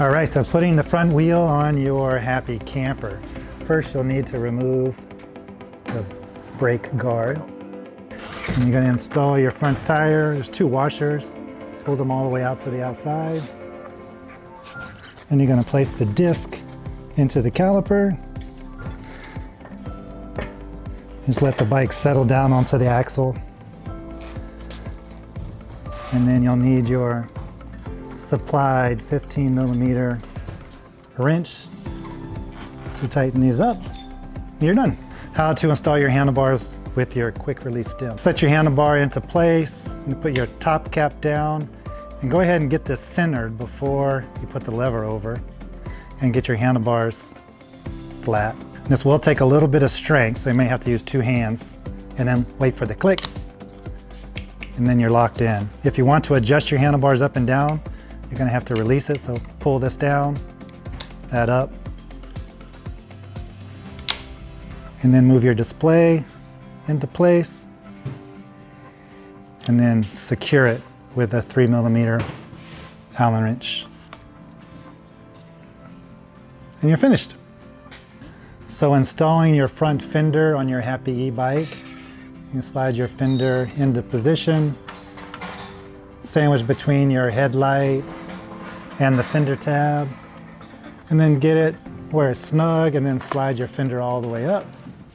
All right, so putting the front wheel on your Happy Camper. First, you'll need to remove the brake guard. And you're going to install your front tire. There's 2 washers. Pull them all the way out to the outside. And you're going to place the disc into the caliper. Just let the bike settle down onto the axle. And then you'll need your supplied 15mm wrench to tighten these up. You're done. How to install your handlebars with your quick release stem. Set your handlebar into place and put your top cap down, and go ahead and get this centered before you put the lever over, and get your handlebars flat. This will take a little bit of strength, so you may have to use 2 hands, and then wait for the click, and then you're locked in. If you want to adjust your handlebars up and down, you're going to have to release it, so pull this down, that up, and then move your display into place, and then secure it with a 3mm Allen wrench. And you're finished. So installing your front fender on your Happy e-bike, you slide your fender into position, sandwich between your headlight and the fender tab, and then get it where it's snug, and then slide your fender all the way up.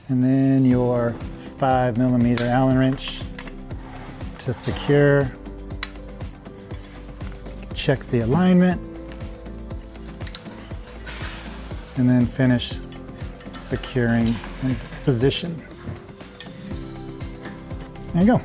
And then your 5mm Allen wrench to secure. Check the alignment, and then finish securing into position. There you go.